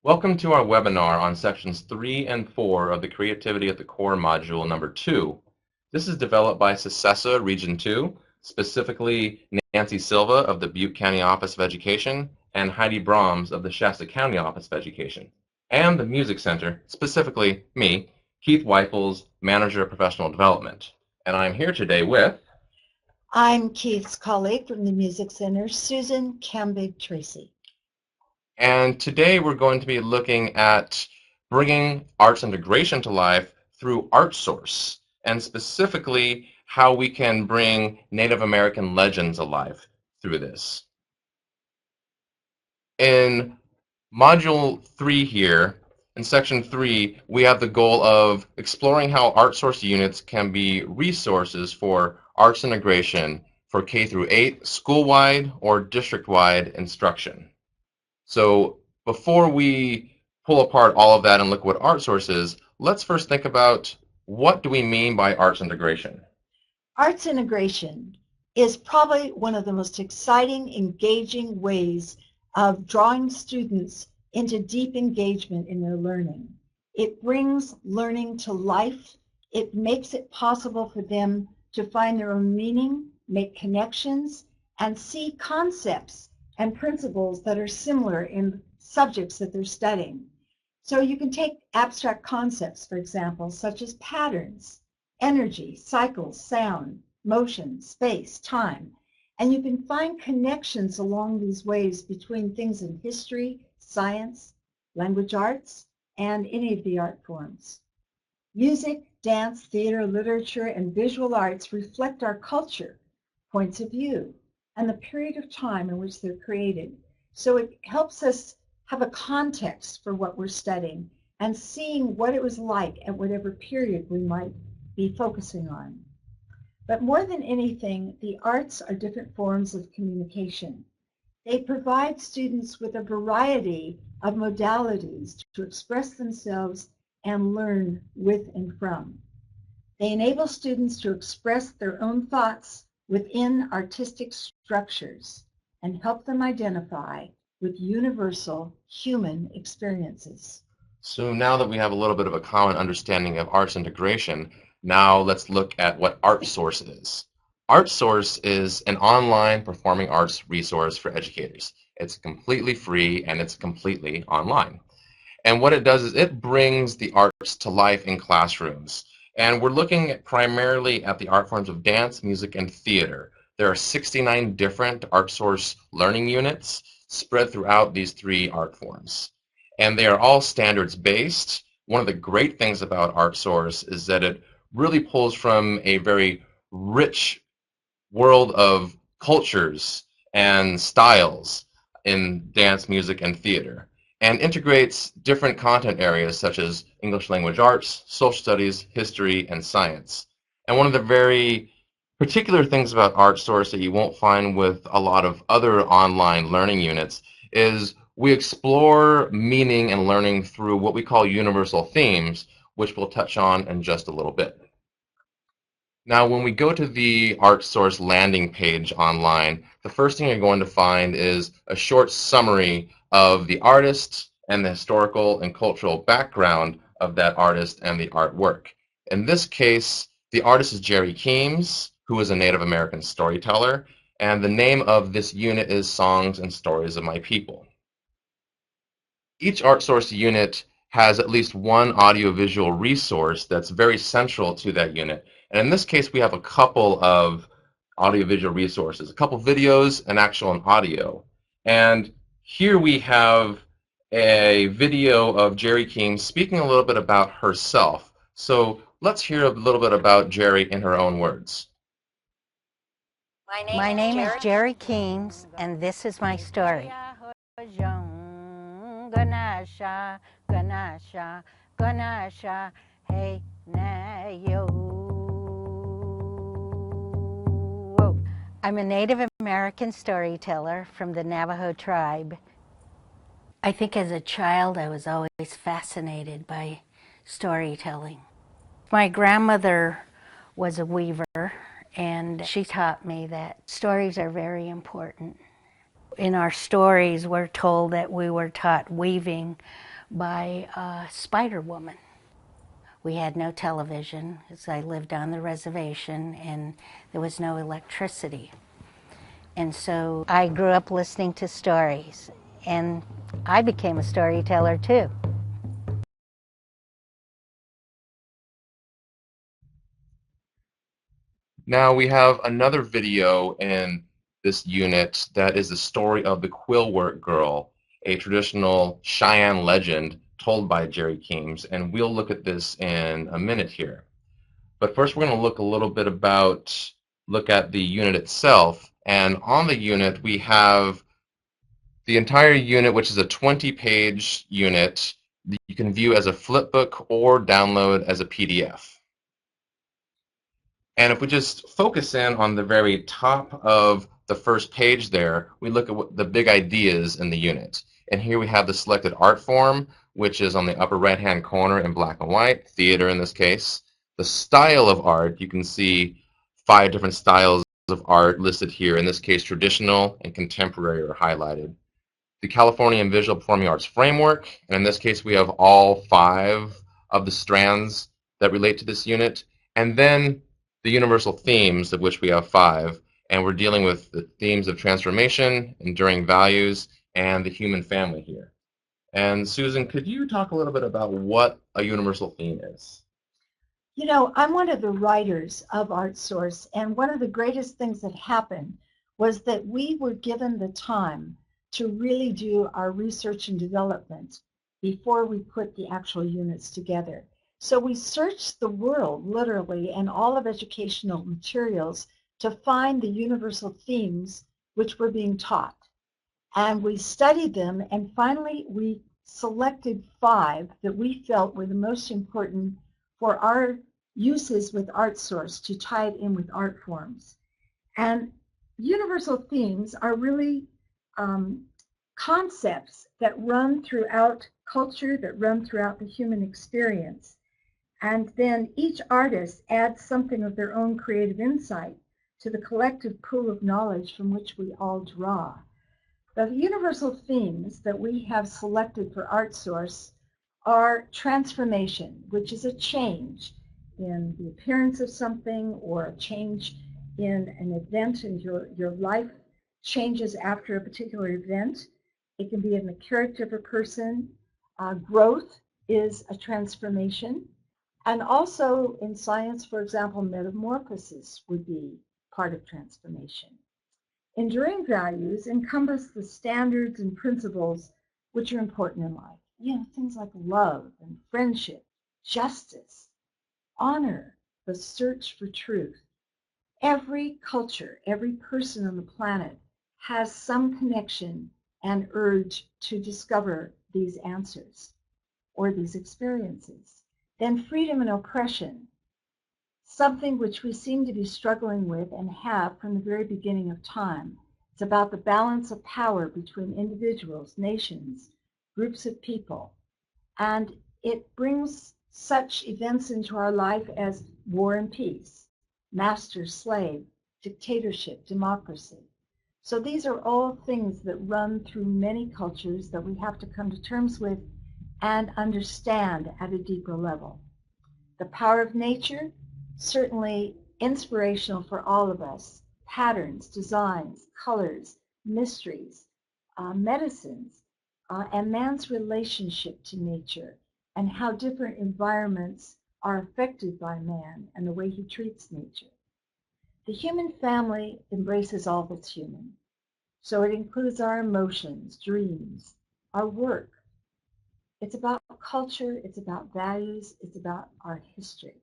Welcome to our webinar on sections 3 and 4 of the Creativity at the Core module number 2. This is developed by CCSESA Region 2, specifically Nancy Silva of the Butte County Office of Education and Heidi Brahms of the Shasta County Office of Education, and the Music Center, specifically me, Keith Weipels, Manager of Professional Development. And I'm here today with... I'm Keith's colleague from the Music Center, Susan Cambig-Tracy. And today we're going to be looking at bringing arts integration to life through ArtSource, and specifically how we can bring Native American legends alive through this. In Module 3 here, in Section 3, we have the goal of exploring how ArtSource units can be resources for arts integration for K through 8 school-wide or district-wide instruction. So before we pull apart all of that and look at what ArtSource is, let's first think about what do we mean by arts integration? Arts integration is probably one of the most exciting, engaging ways of drawing students into deep engagement in their learning. It brings learning to life. It makes it possible for them to find their own meaning, make connections, and see concepts and principles that are similar in subjects that they're studying. So you can take abstract concepts, for example, such as patterns, energy, cycles, sound, motion, space, time, and you can find connections along these ways between things in history, science, language arts, and any of the art forms. Music, dance, theater, literature, and visual arts reflect our culture, points of view, and the period of time in which they're created. So it helps us have a context for what we're studying and seeing what it was like at whatever period we might be focusing on. But more than anything, the arts are different forms of communication. They provide students with a variety of modalities to express themselves and learn with and from. They enable students to express their own thoughts within artistic structures and help them identify with universal human experiences. So now that we have a little bit of a common understanding of arts integration, now let's look at what ArtSource is. ArtSource is an online performing arts resource for educators. It's completely free and it's completely online. And what it does is it brings the arts to life in classrooms. And we're looking primarily at the art forms of dance, music, and theater. There are 69 different ArtSource learning units spread throughout these 3 art forms. And they are all standards-based. One of the great things about ArtSource is that it really pulls from a very rich world of cultures and styles in dance, music, and theater, and integrates different content areas such as English language arts, social studies, history, and science. And one of the very particular things about ArtSource that you won't find with a lot of other online learning units is we explore meaning and learning through what we call universal themes, which we'll touch on in just a little bit. Now, when we go to the ArtSource landing page online, the first thing you're going to find is a short summary of the artist and the historical and cultural background of that artist and the artwork. In this case, the artist is Jerry Keams, who is a Native American storyteller, and the name of this unit is Songs and Stories of My People. Each ArtSource unit has at least one audiovisual resource that's very central to that unit. And in this case, we have a couple of audiovisual resources, a couple videos and actual audio. And here we have a video of Jerry Keams speaking a little bit about herself. So let's hear a little bit about Jerry in her own words. My name is Jerry Keams, and this is my story. Hey, I'm a Native American storyteller from the Navajo tribe. I think as a child I was always fascinated by storytelling. My grandmother was a weaver, and she taught me that stories are very important. In our stories, we're told that we were taught weaving by a Spider Woman. We had no television, as I lived on the reservation, and there was no electricity. And so I grew up listening to stories, and I became a storyteller too. Now we have another video in this unit that is the story of the Quillwork Girl, a traditional Cheyenne legend told by Jerry Keems, and we'll look at this in a minute here. But first we're going to look at the unit itself, and on the unit we have the entire unit, which is a 20-page unit that you can view as a flipbook or download as a PDF. And if we just focus in on the very top of the first page there, we look at what the big ideas in the unit. And here we have the selected art form, which is on the upper right-hand corner in black and white, theater in this case. The style of art, you can see 5 different styles of art listed here. In this case, traditional and contemporary are highlighted. The California Visual Performing Arts Framework, and in this case we have all 5 of the strands that relate to this unit. And then the universal themes, of which we have 5, and we're dealing with the themes of transformation, enduring values, and the human family here. And Susan, could you talk a little bit about what a universal theme is? You know, I'm one of the writers of ArtSource, and one of the greatest things that happened was that we were given the time to really do our research and development before we put the actual units together. So we searched the world, literally, and all of educational materials to find the universal themes which were being taught. And we studied them, and finally we selected 5 that we felt were the most important for our uses with ArtSource to tie it in with art forms. And universal themes are really concepts that run throughout culture, that run throughout the human experience. And then each artist adds something of their own creative insight to the collective pool of knowledge from which we all draw. The universal themes that we have selected for ArtSource are transformation, which is a change in the appearance of something, or a change in an event, and your life changes after a particular event. It can be in the character of a person. Growth is a transformation. And also in science, for example, metamorphosis would be part of transformation. Enduring values encompass the standards and principles which are important in life. You know, things like love and friendship, justice, honor, the search for truth. Every culture, every person on the planet has some connection and urge to discover these answers or these experiences. Then freedom and oppression, something which we seem to be struggling with and have from the very beginning of time. It's about the balance of power between individuals, nations, groups of people. And it brings such events into our life as war and peace, master, slave, dictatorship, democracy. So these are all things that run through many cultures that we have to come to terms with and understand at a deeper level. The power of nature, certainly inspirational for all of us. Patterns, designs, colors, mysteries, medicines, and man's relationship to nature, and how different environments are affected by man and the way he treats nature. The human family embraces all that's human. So it includes our emotions, dreams, our work. It's about culture, it's about values, it's about our history.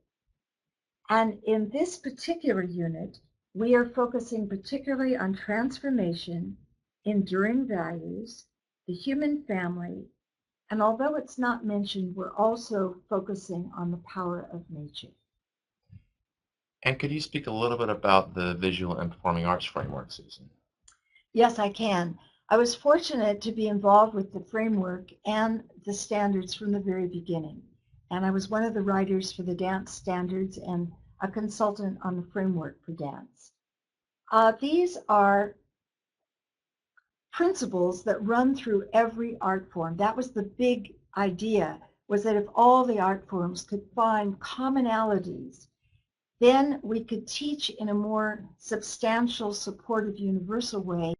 And in this particular unit, we are focusing particularly on transformation, enduring values, the human family, and although it's not mentioned, we're also focusing on the power of nature. And could you speak a little bit about the Visual and Performing Arts Framework, Susan? Yes, I can. I was fortunate to be involved with the framework and the standards from the very beginning. And I was one of the writers for the dance standards and a consultant on the framework for dance. These are principles that run through every art form. That was the big idea was that if all the art forms could find commonalities, then we could teach in a more substantial, supportive, universal way,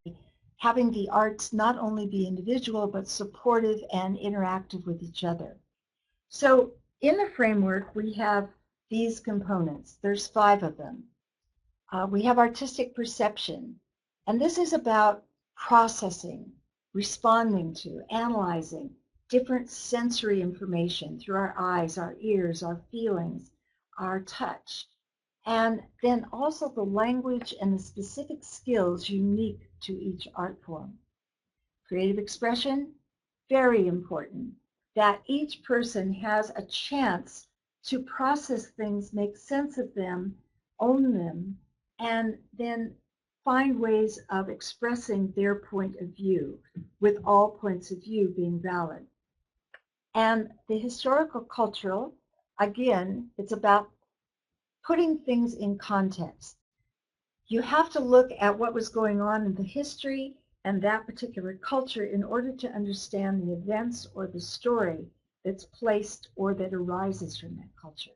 having the arts not only be individual, but supportive and interactive with each other. So in the framework, we have these components. There's 5 of them. We have artistic perception, and this is about processing, responding to, analyzing different sensory information through our eyes, our ears, our feelings, our touch, and then also the language and the specific skills unique to each art form. Creative expression, very important, that each person has a chance to process things, make sense of them, own them, and then find ways of expressing their point of view, with all points of view being valid. And the historical cultural, again, it's about putting things in context. You have to look at what was going on in the history and that particular culture in order to understand the events or the story that's placed or that arises from that culture.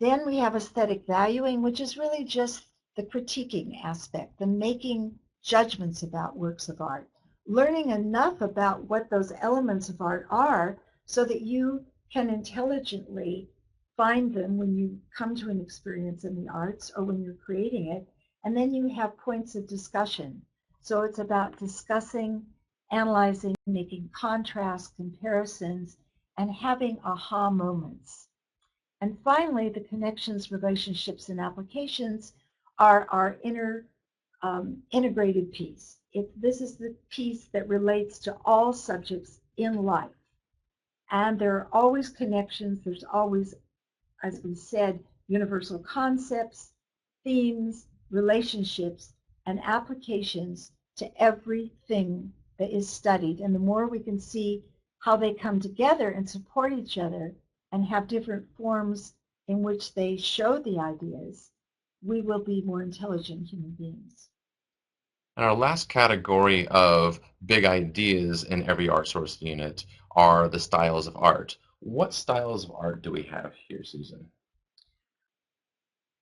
Then we have aesthetic valuing, which is really just the critiquing aspect, the making judgments about works of art, learning enough about what those elements of art are so that you can intelligently find them when you come to an experience in the arts or when you're creating it, and then you have points of discussion. So it's about discussing, analyzing, making contrasts, comparisons, and having aha moments. And finally, the connections, relationships, and applications are our integrated piece. This is the piece that relates to all subjects in life. And there are always connections. There's always, as we said, universal concepts, themes, relationships, and applications to everything that is studied. And the more we can see how they come together and support each other and have different forms in which they show the ideas, we will be more intelligent human beings. And our last category of big ideas in every art source unit are the styles of art. What styles of art do we have here, Susan?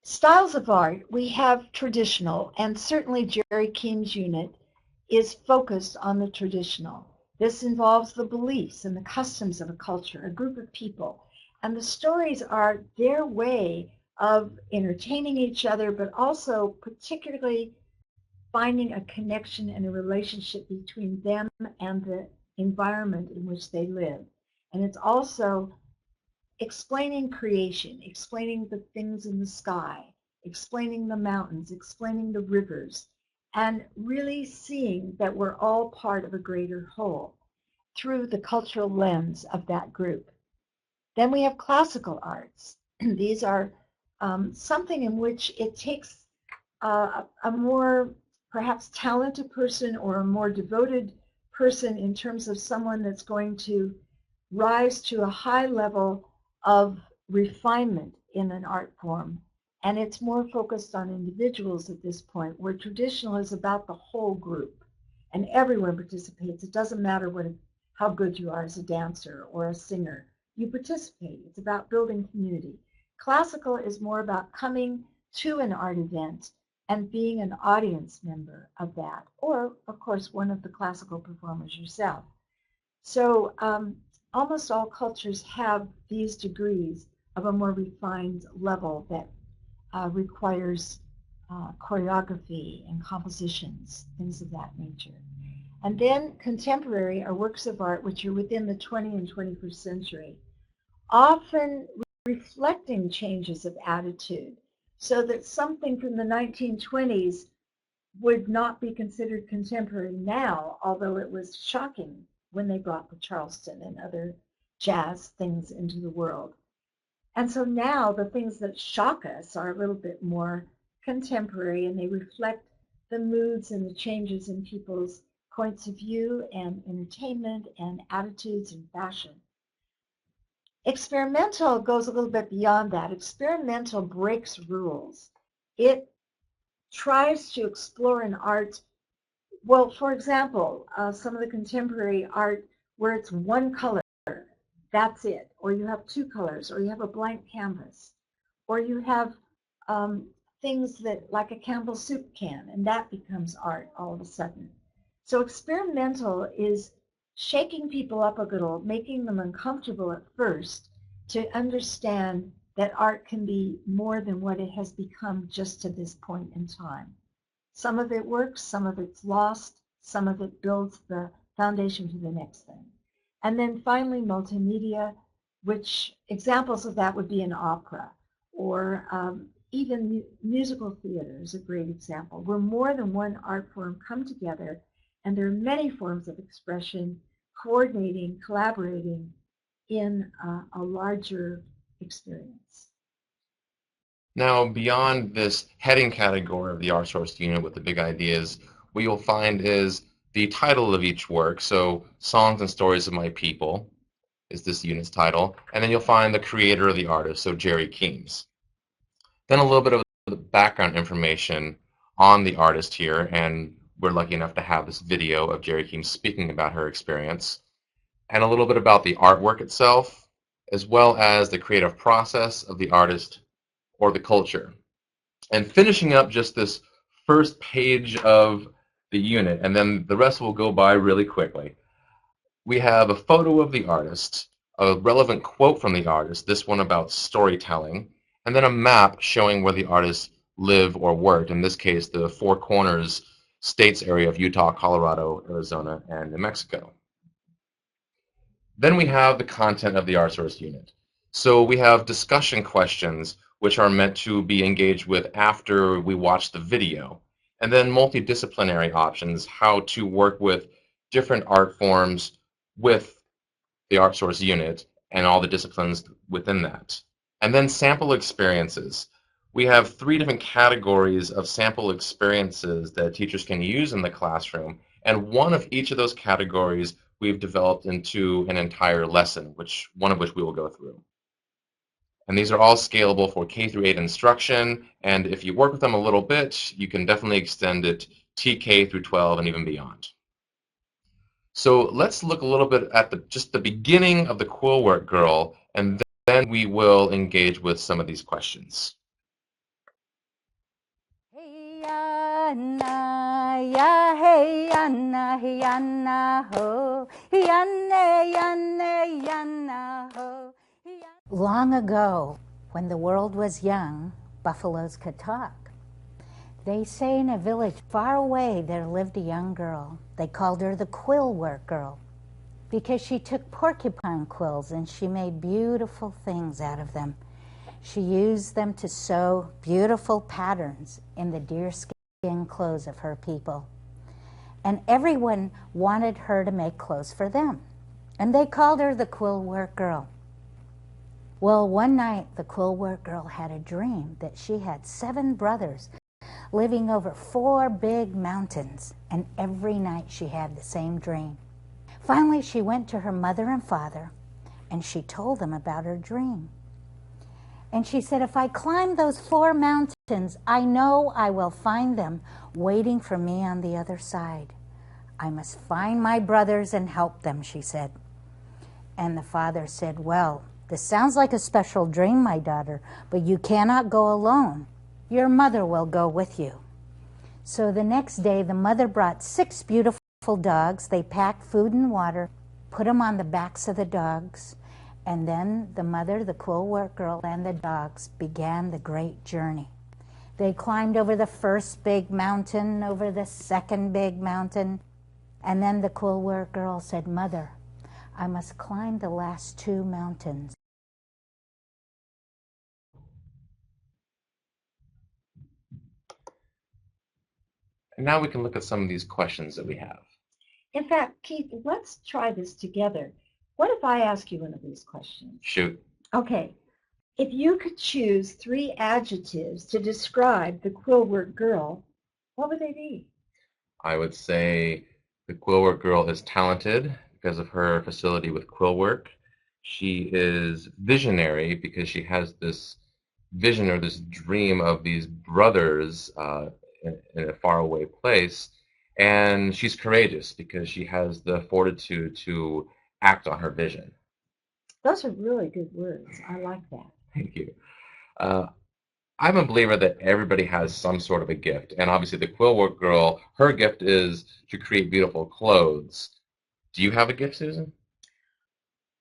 Styles of art, we have traditional, and certainly Jerry Keene's unit is focused on the traditional. This involves the beliefs and the customs of a culture, a group of people. And the stories are their way of entertaining each other, but also particularly finding a connection and a relationship between them and the environment in which they live. And it's also explaining creation, explaining the things in the sky, explaining the mountains, explaining the rivers, and really seeing that we're all part of a greater whole through the cultural lens of that group. Then we have classical arts. These are something in which it takes a more perhaps talented person or a more devoted person in terms of someone that's going to rise to a high level of refinement in an art form. And it's more focused on individuals at this point, where traditional is about the whole group and everyone participates. It doesn't matter how good you are as a dancer or a singer. You participate. It's about building community. Classical is more about coming to an art event and being an audience member of that, or of course one of the classical performers yourself. So almost all cultures have these degrees of a more refined level that requires choreography and compositions, things of that nature. And then contemporary are works of art which are within the 20th and 21st century, often reflecting changes of attitude, so that something from the 1920s would not be considered contemporary now, although it was shocking when they brought the Charleston and other jazz things into the world. And so now the things that shock us are a little bit more contemporary, and they reflect the moods and the changes in people's points of view and entertainment and attitudes and fashion. Experimental goes a little bit beyond that. Experimental breaks rules. It tries to explore an art. Well, for example, some of the contemporary art where it's one color that's it, or you have two colors, or you have a blank canvas, or you have things that like a Campbell soup can, and that becomes art all of a sudden. So experimental is shaking people up a little, making them uncomfortable at first to understand that art can be more than what it has become just to this point in time. Some of it works, some of it's lost, some of it builds the foundation for the next thing. And then finally, multimedia, which examples of that would be an opera, or even musical theater is a great example, where more than one art form come together, and there are many forms of expression coordinating, collaborating in a larger experience. Now, beyond this heading category of the ArtSource unit with the big ideas, what you'll find is the title of each work. So, Songs and Stories of My People is this unit's title. And then you'll find the creator of the artist, so Jerry Keams. Then a little bit of the background information on the artist here, and we're lucky enough to have this video of Jerry Keams speaking about her experience, and a little bit about the artwork itself, as well as the creative process of the artist or the culture. And finishing up just this first page of the unit, and then the rest will go by really quickly. We have a photo of the artist, a relevant quote from the artist, this one about storytelling, and then a map showing where the artist lived or worked, in this case, the Four Corners states area of Utah, Colorado, Arizona, and New Mexico. Then we have the content of the ArtSource unit. So we have discussion questions, which are meant to be engaged with after we watch the video, and then multidisciplinary options, how to work with different art forms with the ArtSource unit and all the disciplines within that. And then sample experiences. We have 3 different categories of sample experiences that teachers can use in the classroom, and one of each of those categories we've developed into an entire lesson, one of which we will go through. And these are all scalable for K through 8 instruction, and if you work with them a little bit, you can definitely extend it TK through 12 and even beyond. So let's look a little bit at just the beginning of the quill work girl, and then we will engage with some of these questions. Hey Anna, ya hey Anna ho, Yanna ho. Long ago, when the world was young, buffaloes could talk. They say in a village far away there lived a young girl. They called her the quill work girl because she took porcupine quills and she made beautiful things out of them. She used them to sew beautiful patterns in the deerskin clothes of her people. And everyone wanted her to make clothes for them. And they called her the quill work girl. Well, one night the quill work girl had a dream that she had 7 brothers living over 4 big mountains, and every night she had the same dream. Finally, she went to her mother and father, and she told them about her dream. And she said, if I climb those 4 mountains, I know I will find them waiting for me on the other side. I must find my brothers and help them, she said. And the father said, well, this sounds like a special dream, my daughter, but you cannot go alone. Your mother will go with you. So the next day, the mother brought 6 beautiful dogs. They packed food and water, put them on the backs of the dogs, and then the mother, the quill work girl, and the dogs began the great journey. They climbed over the first big mountain, over the second big mountain, and then the quill work girl said, Mother, I must climb the last 2 mountains. And now we can look at some of these questions that we have. In fact, Keith, let's try this together. What if I ask you one of these questions? Shoot. Okay. If you could choose 3 adjectives to describe the quill work girl, what would they be? I would say the quill work girl is talented because of her facility with quill work. She is visionary because she has this vision or this dream of these brothers in a faraway place. And she's courageous because she has the fortitude to act on her vision. Those are really good words. I like that. Thank you. Uh, I'm a believer that everybody has some sort of a gift, and obviously the quill work girl, her gift is to create beautiful clothes. Do you have a gift, Susan?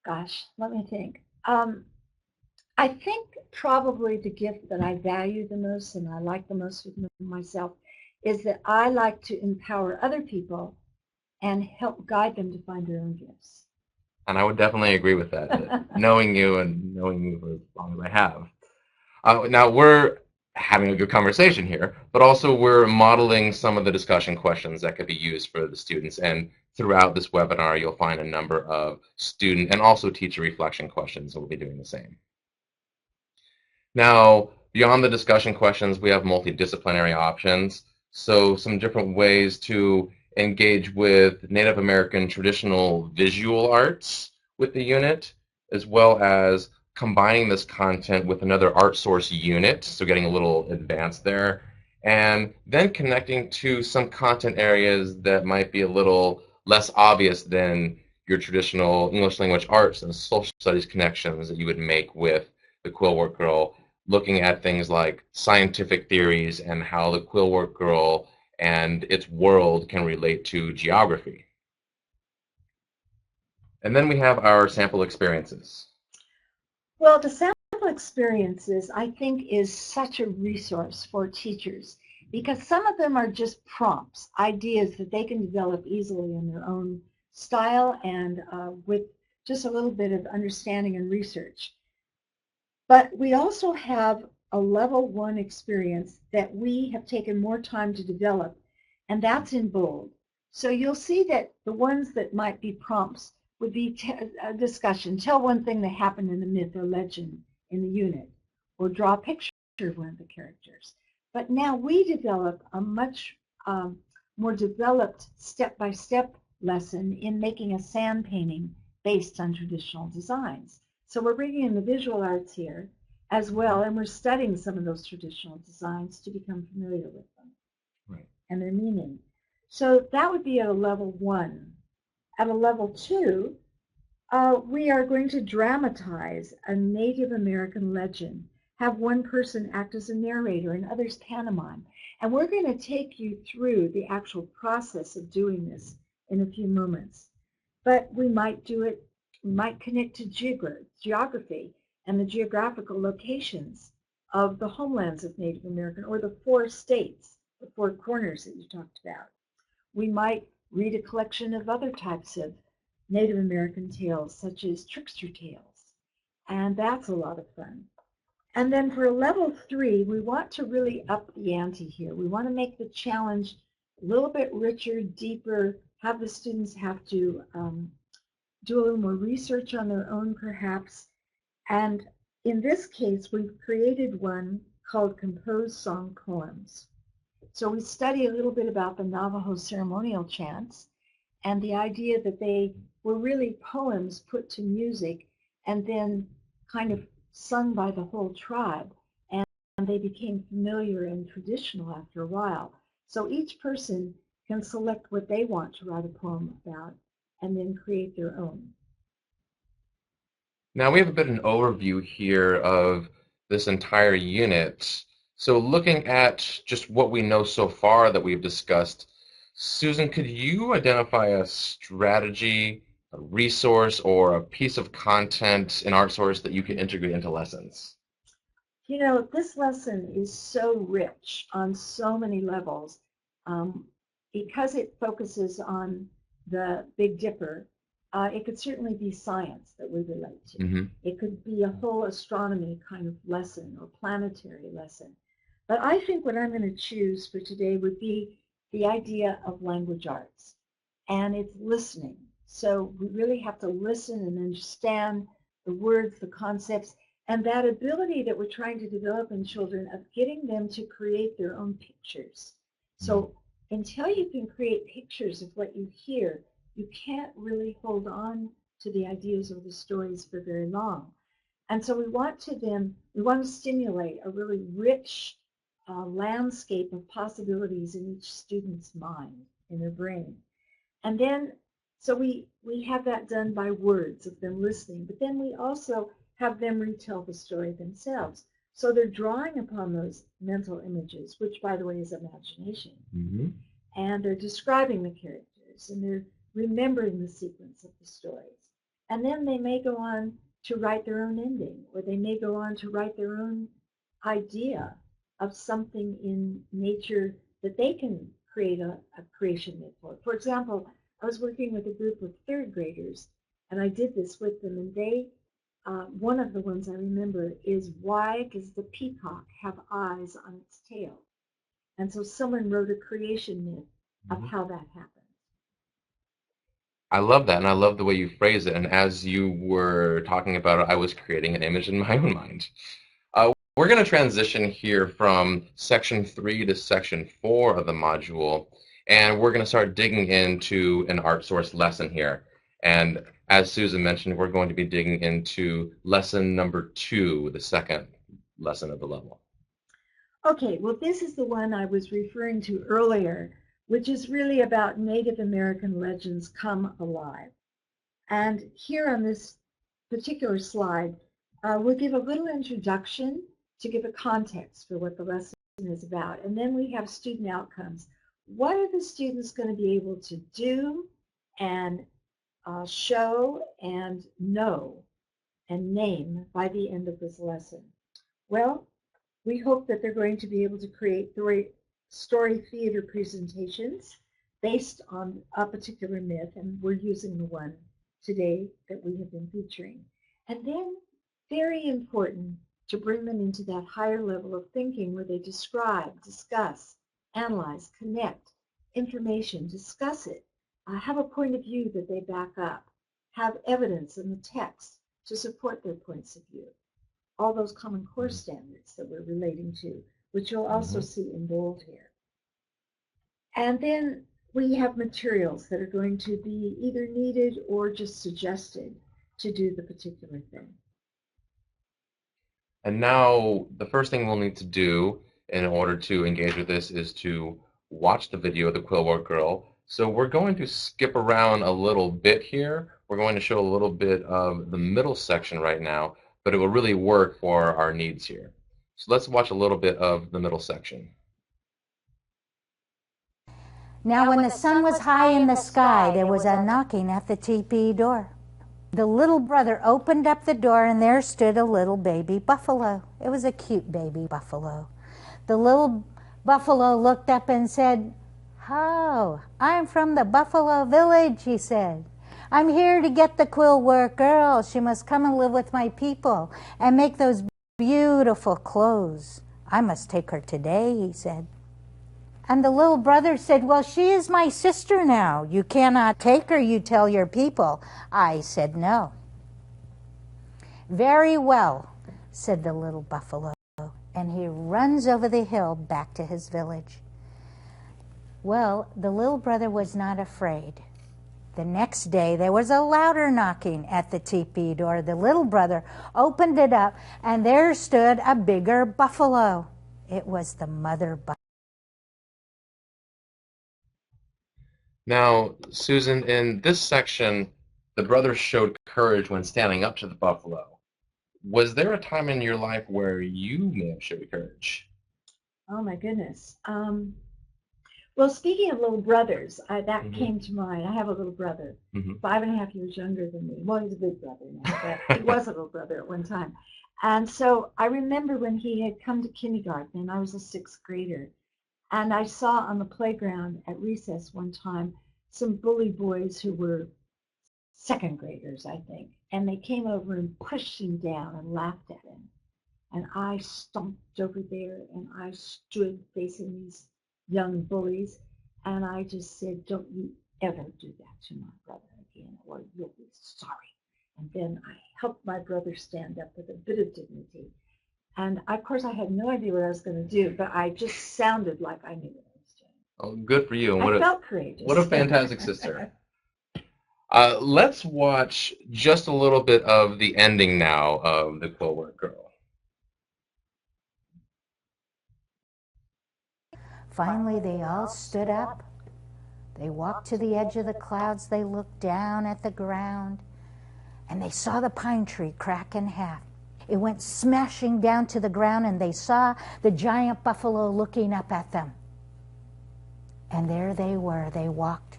Gosh, let me think. I think probably the gift that I value the most and I like the most with myself is that I like to empower other people and help guide them to find their own gifts. And I would definitely agree with that, knowing you and knowing you for as long as I have. Now we're having a good conversation here, but also we're modeling some of the discussion questions that could be used for the students. And throughout this webinar, you'll find a number of student and also teacher reflection questions, and we'll be doing the same. Now, beyond the discussion questions, we have multidisciplinary options. So some different ways to engage with Native American traditional visual arts with the unit, as well as combining this content with another art source unit, so getting a little advanced there, and then connecting to some content areas that might be a little less obvious than your traditional English language arts and social studies connections that you would make with the Quill Work Girl, looking at things like scientific theories and how the quill work girl and its world can relate to geography. And then we have our sample experiences. Well, the sample experiences, I think, is such a resource for teachers because some of them are just prompts, ideas that they can develop easily in their own style and with just a little bit of understanding and research. But we also have a level 1 experience that we have taken more time to develop, and that's in bold. So you'll see that the ones that might be prompts would be a discussion. Tell one thing that happened in the myth or legend in the unit, or draw a picture of one of the characters. But now we develop a much more developed step-by-step lesson in making a sand painting based on traditional designs. So we're bringing in the visual arts here as well, and we're studying some of those traditional designs to become familiar with them. Right. And their meaning. So that would be at a level 1. At a level 2, we are going to dramatize a Native American legend, have one person act as a narrator and others pantomime. And we're going to take you through the actual process of doing this in a few moments. But we might do it, we might connect to geography and the geographical locations of the homelands of Native American, or the 4 states, the 4 corners that you talked about. We might read a collection of other types of Native American tales, such as trickster tales, and that's a lot of fun. And then for level 3, we want to really up the ante here. We want to make the challenge a little bit richer, deeper, have the students have to do a little more research on their own, perhaps. And in this case, we've created one called Composed Song Poems. So we study a little bit about the Navajo ceremonial chants and the idea that they were really poems put to music and then kind of sung by the whole tribe. And they became familiar and traditional after a while. So each person can select what they want to write a poem about and then create their own. Now we have a bit of an overview here of this entire unit. So looking at just what we know so far that we've discussed, Susan, could you identify a strategy, a resource, or a piece of content in ArtSource that you can integrate into lessons? You know, this lesson is so rich on so many levels because it focuses on the Big Dipper. It could certainly be science that we relate to. Mm-hmm. It could be a whole astronomy kind of lesson or planetary lesson. But I think what I'm going to choose for today would be the idea of language arts. And it's listening. So we really have to listen and understand the words, the concepts, and that ability that we're trying to develop in children of getting them to create their own pictures. So until you can create pictures of what you hear, you can't really hold on to the ideas or the stories for very long. And so we want to stimulate a really rich landscape of possibilities in each student's mind, in their brain. And then So we have that done by words of them listening, but then we also have them retell the story themselves. So they're drawing upon those mental images, which by the way is imagination. Mm-hmm. And they're describing the characters and they're remembering the sequence of the stories. And then they may go on to write their own ending, or they may go on to write their own idea of something in nature that they can create a creation myth for. For example, I was working with a group of third graders, and I did this with them, and they, one of the ones I remember is, why does the peacock have eyes on its tail? And so someone wrote a creation myth of Mm-hmm. how that happened. I love that, and I love the way you phrase it. And as you were talking about it, I was creating an image in my own mind. We're going to transition here from section 3 to section 4 of the module, and we're going to start digging into an art source lesson here. And as Susan mentioned, we're going to be digging into lesson number 2, the second lesson of the level. Okay, well, this is the one I was referring to earlier, which is really about Native American legends come alive. And here on this particular slide, we'll give a little introduction to give a context for what the lesson is about. And then we have student outcomes. What are the students going to be able to do and show and know and name by the end of this lesson? Well, we hope that they're going to be able to create story theater presentations based on a particular myth, and we're using the one today that we have been featuring. And then, very important, to bring them into that higher level of thinking where they describe, discuss, analyze, connect information, discuss it, have a point of view that they back up, have evidence in the text to support their points of view. All those Common Core standards that we're relating to, which you'll also see in bold here. And then we have materials that are going to be either needed or just suggested to do the particular thing. And now the first thing we'll need to do in order to engage with this is to watch the video of the Quillwork Girl. So we're going to skip around a little bit here. We're going to show a little bit of the middle section right now, but it will really work for our needs here. So let's watch a little bit of the middle section. Now when the sun was high in the sky, there was a knocking at the teepee door. The little brother opened up the door, and there stood a little baby buffalo. It was a cute baby buffalo. The little buffalo looked up and said, "Oh, I'm from the Buffalo Village," he said. "I'm here to get the Quillwork Girl. She must come and live with my people and make those beautiful clothes. I must take her today," he said. And the little brother said, "Well, she is my sister now. You cannot take her, you tell your people." I said, "No." "Very well," said the little buffalo, and he runs over the hill back to his village. Well, the little brother was not afraid. The next day, there was a louder knocking at the teepee door. The little brother opened it up, and there stood a bigger buffalo. It was the mother buffalo. Now, Susan, in this section, the brother showed courage when standing up to the buffalo. Was there a time in your life where you may have showed courage? Oh my goodness. Well, speaking of little brothers, that came to mind. I have a little brother, 5.5 years younger than me. Well, he's a big brother now, but he was a little brother at one time. And so I remember when he had come to kindergarten, and I was a 6th grader. And I saw on the playground at recess one time some bully boys who were 2nd graders, I think. And they came over and pushed him down and laughed at him. And I stomped over there and I stood facing these young bullies. And I just said, "Don't you ever do that to my brother again, or you'll be sorry." And then I helped my brother stand up with a bit of dignity. And of course, I had no idea what I was going to do, but I just sounded like I knew what I was doing. Oh, good for you. And I felt courageous. What a fantastic sister. Let's watch just a little bit of the ending now of the Quillwork Girl. Finally, they all stood up. They walked to the edge of the clouds. They looked down at the ground, and they saw the pine tree crack in half. It went smashing down to the ground, and they saw the giant buffalo looking up at them. And there they were. They walked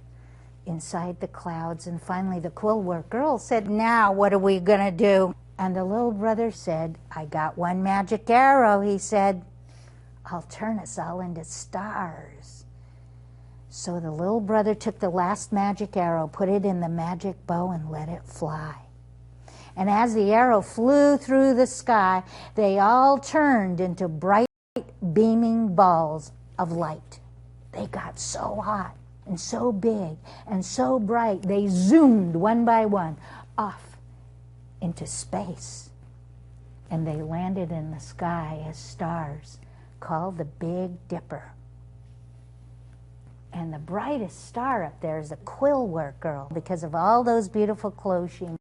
inside the clouds, and finally the Quillwork girl said, "Now what are we going to do?" And the little brother said, "I got one magic arrow," he said. "I'll turn us all into stars." So the little brother took the last magic arrow, put it in the magic bow, and let it fly. And as the arrow flew through the sky, they all turned into bright, beaming balls of light. They got so hot and so big and so bright, they zoomed one by one off into space. And they landed in the sky as stars called the Big Dipper. And the brightest star up there is the Quillwork girl because of all those beautiful clothes she made.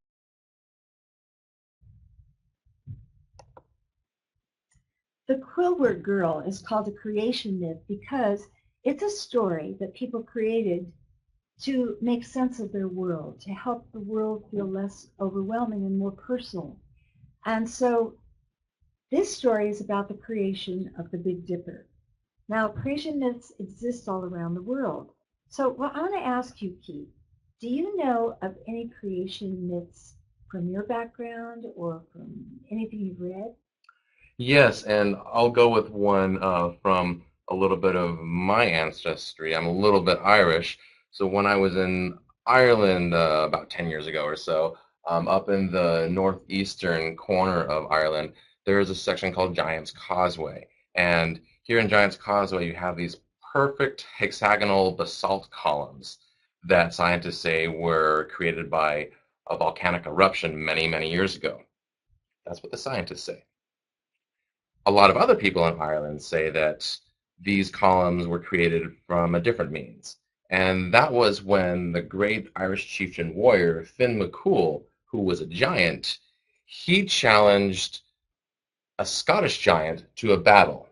The Quillwork Girl is called a creation myth because it's a story that people created to make sense of their world, to help the world feel less overwhelming and more personal. And so this story is about the creation of the Big Dipper. Now, creation myths exist all around the world. So I want to ask you, Keith, do you know of any creation myths from your background or from anything you've read? Yes, and I'll go with one from a little bit of my ancestry. I'm a little bit Irish, so when I was in Ireland about 10 years ago or so, up in the northeastern corner of Ireland, there is a section called Giant's Causeway. And here in Giant's Causeway, you have these perfect hexagonal basalt columns that scientists say were created by a volcanic eruption many, many years ago. That's what the scientists say. A lot of other people in Ireland say that these columns were created from a different means. And that was when the great Irish chieftain warrior Finn McCool, who was a giant, he challenged a Scottish giant to a battle,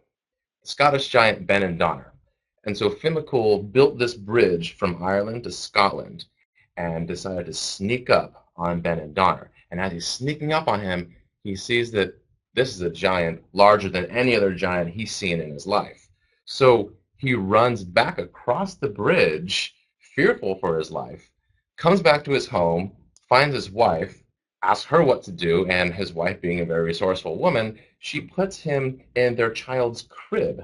the Scottish giant Benandonner. And so Finn McCool built this bridge from Ireland to Scotland and decided to sneak up on Benandonner. And as he's sneaking up on him, he sees that this is a giant larger than any other giant he's seen in his life. So he runs back across the bridge, fearful for his life, comes back to his home, finds his wife, asks her what to do, and his wife, being a very resourceful woman, she puts him in their child's crib.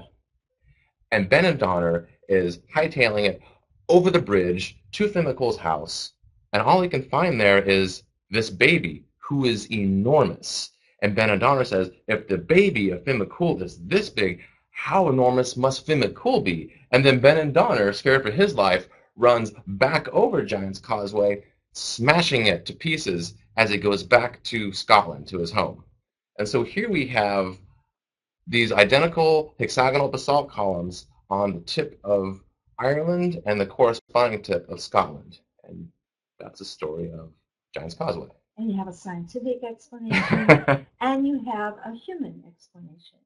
And Benandonner is hightailing it over the bridge to Finn McCool's house, and all he can find there is this baby who is enormous. And Benandonner says, if the baby of Finn McCool is this big, how enormous must Finn McCool be? And then Benandonner, scared for his life, runs back over Giant's Causeway, smashing it to pieces as he goes back to Scotland, to his home. And so here we have these identical hexagonal basalt columns on the tip of Ireland and the corresponding tip of Scotland. And that's the story of Giant's Causeway. And you have a scientific explanation, and you have a human explanation.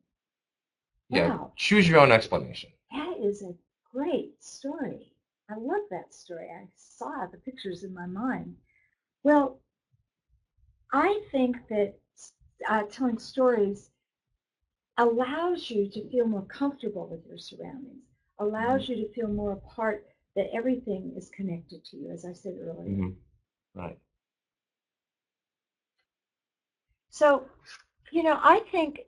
Yeah, Wow. Choose your own explanation. That is a great story. I love that story. I saw the pictures in my mind. Well, I think that telling stories allows you to feel more comfortable with your surroundings, allows you to feel more a part, that everything is connected to you, as I said earlier. Mm-hmm. Right. So, I think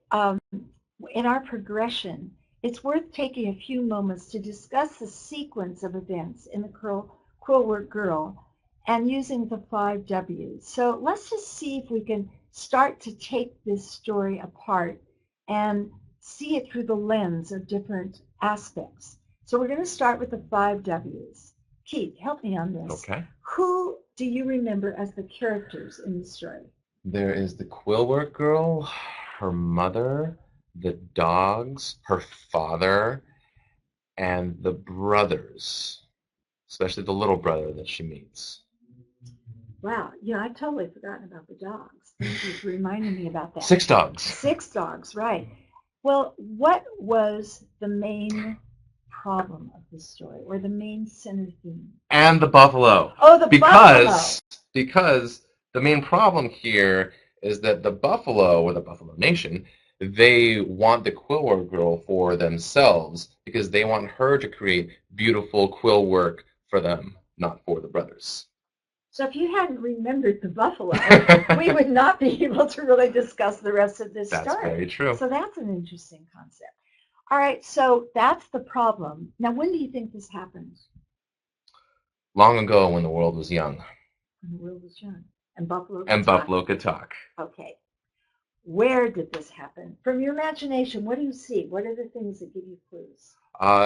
in our progression, it's worth taking a few moments to discuss the sequence of events in the Quillwork Girl and using the 5 W's. So let's just see if we can start to take this story apart and see it through the lens of different aspects. So we're going to start with the 5 W's. Keith, help me on this. Okay. Who do you remember as the characters in the story? There is the Quillwork Girl, her mother, the dogs, her father, and the brothers, especially the little brother that she meets. Wow, I'd totally forgotten about the dogs. Thank you for reminding me about that. 6 dogs. 6 dogs, right. Well, what was the main problem of this story, or the main center theme? And the buffalo. Oh, the because, buffalo. Because the main problem here is that the buffalo, or the Buffalo Nation, they want the quill work girl for themselves because they want her to create beautiful quill work for them, not for the brothers. So if you hadn't remembered the buffalo, we would not be able to really discuss the rest of this That's story. very true. So that's an interesting concept. All right, so that's the problem. Now, when do you think this happened? Long ago, when the world was young. When the world was young. And Buffalo could And talk? Buffalo could talk. Okay. Where did this happen? From your imagination, what do you see? What are the things that give you clues?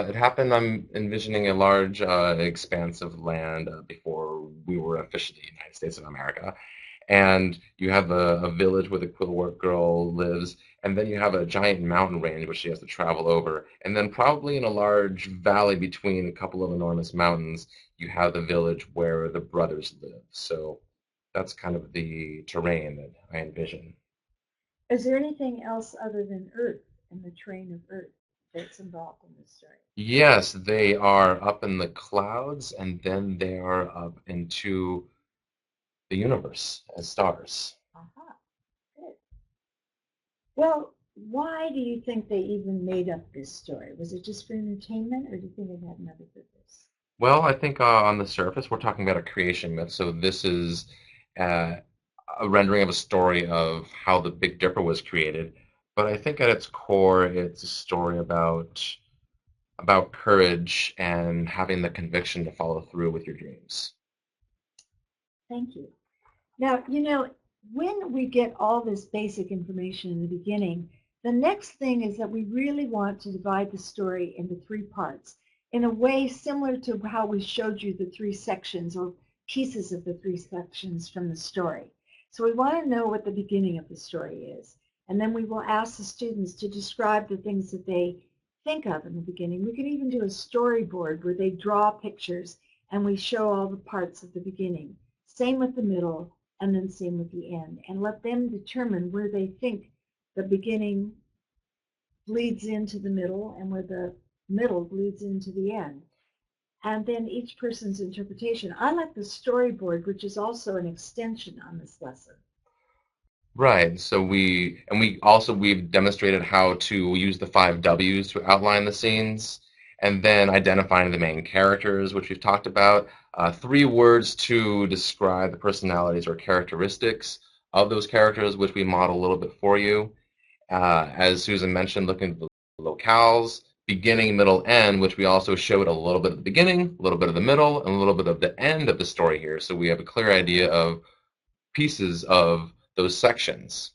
It happened, I'm envisioning a large expanse of land before we were officially the United States of America. And you have a village where the quillwork girl lives, and then you have a giant mountain range which she has to travel over. And then probably in a large valley between a couple of enormous mountains, you have the village where the brothers live. So that's kind of the terrain that I envision. Is there anything else other than Earth and the terrain of Earth that's involved in this story? Yes, they are up in the clouds, and then they are up into the universe as stars. Uh-huh. Good. Well, why do you think they even made up this story? Was it just for entertainment, or do you think it had another purpose? Well, I think on the surface, we're talking about a creation myth. So this is uh, a rendering of a story of how the Big Dipper was created. But I think at its core, it's a story about courage and having the conviction to follow through with your dreams. Thank you. Now, when we get all this basic information in the beginning, the next thing is that we really want to divide the story into 3 parts in a way similar to how we showed you the 3 sections or pieces of the 3 sections from the story. So we want to know what the beginning of the story is. And then we will ask the students to describe the things that they think of in the beginning. We could even do a storyboard where they draw pictures and we show all the parts of the beginning. Same with the middle, and then same with the end, and let them determine where they think the beginning bleeds into the middle and where the middle bleeds into the end. And then each person's interpretation. I like the storyboard, which is also an extension on this lesson. Right. So we've demonstrated how to use the 5 W's to outline the scenes, and then identifying the main characters, which we've talked about. 3 words to describe the personalities or characteristics of those characters, which we model a little bit for you. As Susan mentioned, looking at the locales, beginning, middle, end, which we also showed a little bit at the beginning, a little bit of the middle, and a little bit of the end of the story here. So we have a clear idea of pieces of those sections.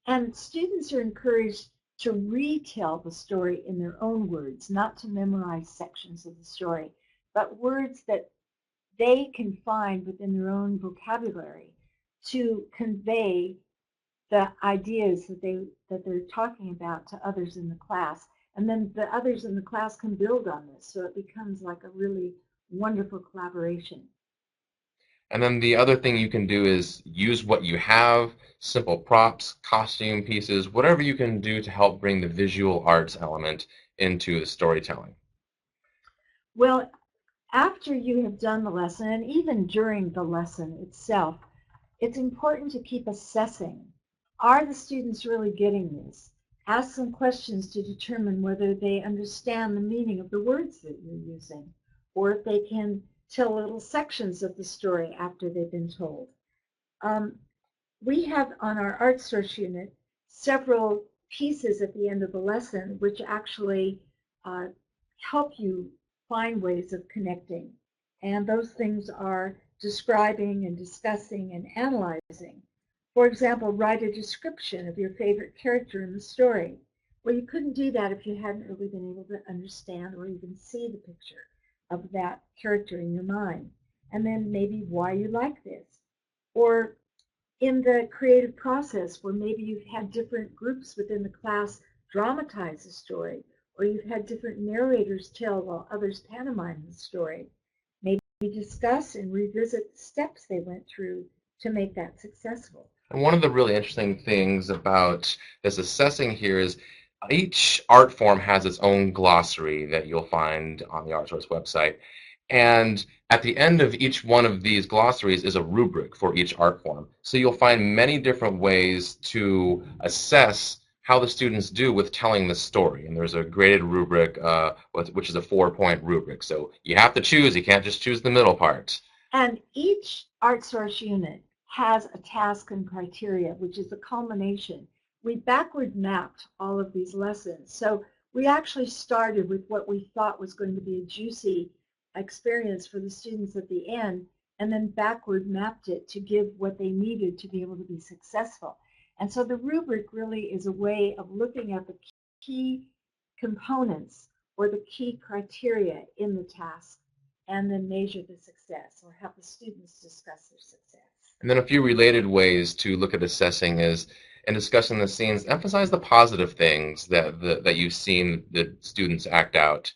And students are encouraged to retell the story in their own words, not to memorize sections of the story, but words that they can find within their own vocabulary to convey the ideas that they're talking about to others in the class. And then the others in the class can build on this, so it becomes like a really wonderful collaboration. And then the other thing you can do is use what you have, simple props, costume pieces, whatever you can do to help bring the visual arts element into the storytelling. Well, after you have done the lesson, and even during the lesson itself, it's important to keep assessing. Are the students really getting this? Ask some questions to determine whether they understand the meaning of the words that you're using, or if they can tell little sections of the story after they've been told. We have on our ArtSource unit several pieces at the end of the lesson which actually help you find ways of connecting. And those things are describing and discussing and analyzing. For example, write a description of your favorite character in the story. Well, you couldn't do that if you hadn't really been able to understand or even see the picture of that character in your mind. And then maybe why you like this. Or in the creative process where maybe you've had different groups within the class dramatize the story, or you've had different narrators tell while others pantomime the story. Maybe discuss and revisit the steps they went through to make that successful. And one of the really interesting things about this assessing here is Each art form has its own glossary that you'll find on the ArtSource website. And at the end of each one of these glossaries is a rubric for each art form. So you'll find many different ways to assess how the students do with telling the story. And there's a graded rubric, which is a 4-point rubric. So you have to choose. You can't just choose the middle part. And each ArtSource unit has a task and criteria, which is a culmination. We backward mapped all of these lessons. So we actually started with what we thought was going to be a juicy experience for the students at the end, and then backward mapped it to give what they needed to be able to be successful. And so the rubric really is a way of looking at the key components or the key criteria in the task and then measure the success or have the students discuss their success. And then a few related ways to look at assessing is in discussing the scenes, emphasize the positive things that you've seen the students act out.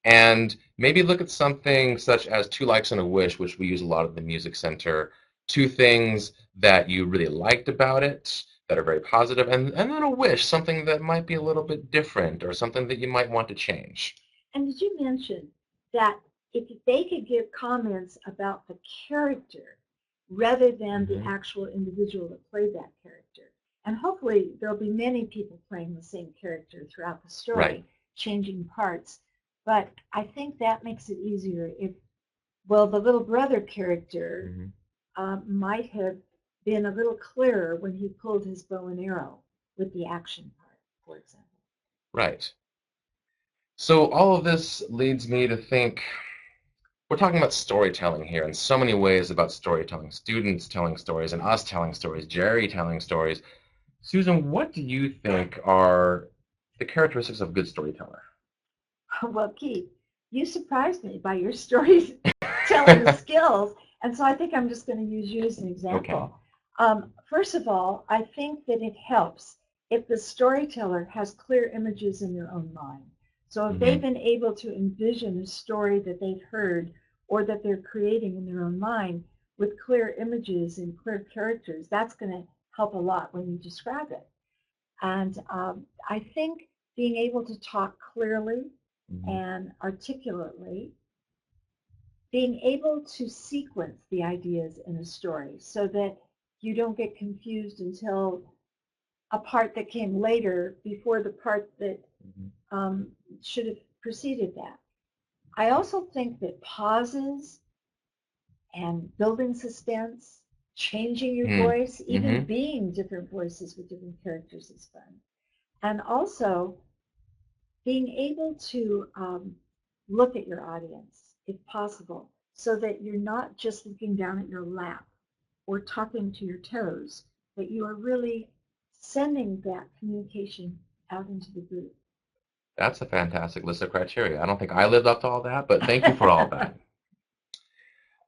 And maybe look at something such as 2 likes and a wish, which we use a lot at the Music Center. 2 things that you really liked about it that are very positive, and then a wish, something that might be a little bit different or something that you might want to change. And did you mention that if they could give comments about the character rather than the actual individual that played that character? And hopefully there'll be many people playing the same character throughout the story, Right. changing parts. But I think that makes it easier if, well, the little brother character might have been a little clearer when he pulled his bow and arrow with the action part, for example. Right. So all of this leads me to think we're talking about storytelling here in so many ways about storytelling. Students telling stories and us telling stories, Jerry telling stories. Susan, what do you think are the characteristics of a good storyteller? Well, Keith, you surprised me by your storytelling skills, and so I think I'm just going to use you as an example. Okay. First of all, I think that it helps if the storyteller has clear images in their own mind. So if they've been able to envision a story that they've heard or that they're creating in their own mind with clear images and clear characters, that's going to help a lot when you describe it. And I think being able to talk clearly and articulately, being able to sequence the ideas in a story so that you don't get confused until a part that came later before the part that should have preceded that. I also think that pauses and building suspense, changing your voice, even being different voices with different characters is fun. And also being able to look at your audience, if possible, so that you're not just looking down at your lap or talking to your toes, but you are really sending that communication out into the group. That's a fantastic list of criteria. I don't think I lived up to all that, but thank you for all that.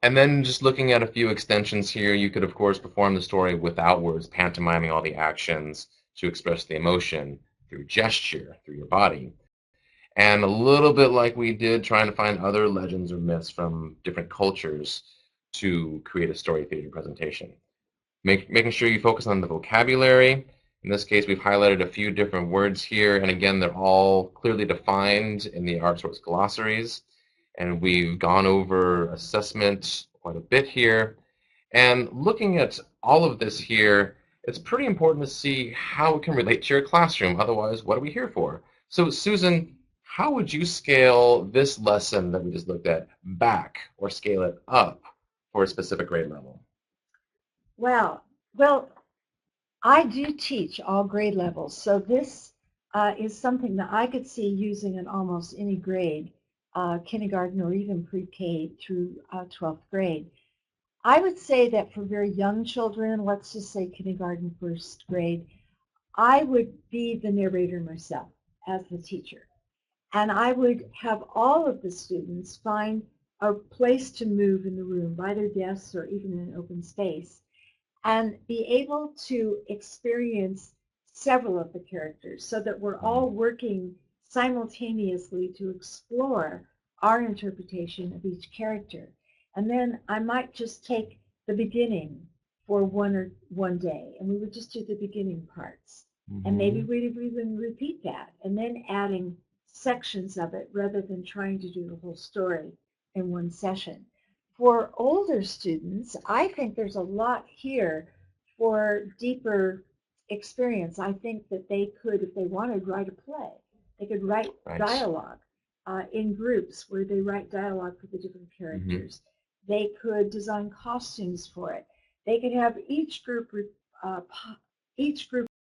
And then just looking at a few extensions here, you could, of course, perform the story without words, pantomiming all the actions to express the emotion through gesture, through your body. And a little bit like we did trying to find other legends or myths from different cultures to create a story theater presentation. Making sure you focus on the vocabulary. In this case, we've highlighted a few different words here, and again, they're all clearly defined in the ArtSource glossaries. And we've gone over assessment quite a bit here. And looking at all of this here, it's pretty important to see how it can relate to your classroom. Otherwise, what are we here for? So, Susan, how would you scale this lesson that we just looked at back or scale it up for a specific grade level? Well, I do teach all grade levels, so this is something that I could see using in almost any grade, kindergarten or even pre-K through 12th grade. I would say that for very young children, let's just say kindergarten, first grade, I would be the narrator myself as the teacher. And I would have all of the students find a place to move in the room by their desks or even in an open space and be able to experience several of the characters so that we're all working simultaneously to explore our interpretation of each character. And then I might just take the beginning for one day, and we would just do the beginning parts. And maybe we even repeat that, and then adding sections of it rather than trying to do the whole story in one session. For older students, I think there's a lot here for deeper experience. I think that they could, if they wanted, write a play. They could write dialogue in groups where they write dialogue for the different characters. They could design costumes for it. They could have each group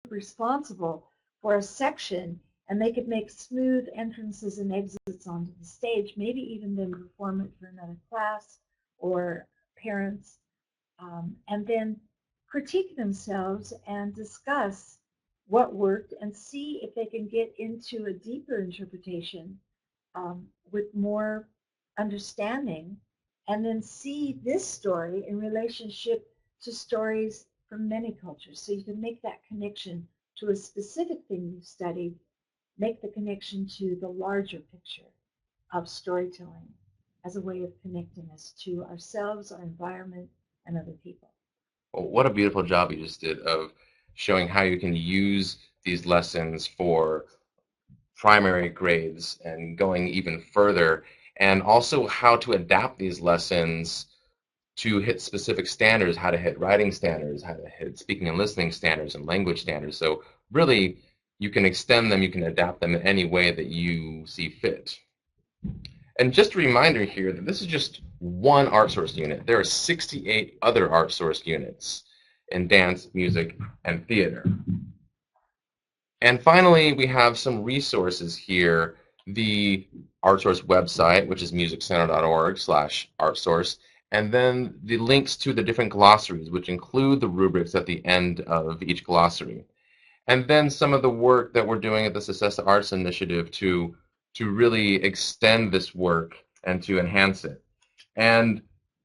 responsible for a section, and they could make smooth entrances and exits onto the stage, maybe even then perform it for another class or parents, and then critique themselves and discuss what worked and see if they can get into a deeper interpretation with more understanding, and then see this story in relationship to stories from many cultures. So you can make that connection to a specific thing you've studied, make the connection to the larger picture of storytelling as a way of connecting us to ourselves, our environment, and other people. Well, what a beautiful job you just did of showing how you can use these lessons for primary grades and going even further, and also how to adapt these lessons to hit specific standards, how to hit writing standards, how to hit speaking and listening standards and language standards. So really, you can extend them, you can adapt them in any way that you see fit. And just a reminder here that this is just one ArtSource unit. There are 68 other ArtSource units in dance, music, and theater. And finally, we have some resources here. The ArtSource website, which is musiccenter.org/artsource, and then the links to the different glossaries, which include the rubrics at the end of each glossary. And then some of the work that we're doing at the CCSESA Arts Initiative to really extend this work and to enhance it. And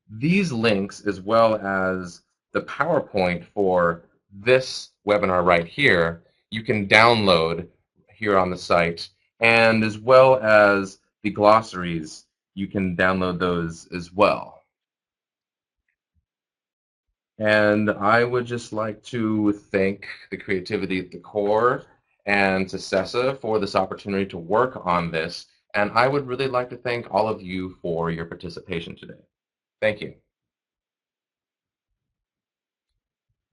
these links, as well as the PowerPoint for this webinar right here, you can download here on the site. And as well as the glossaries, you can download those as well. And I would just like to thank the Creativity at the Core and to CCSESA for this opportunity to work on this. And I would really like to thank all of you for your participation today. Thank you.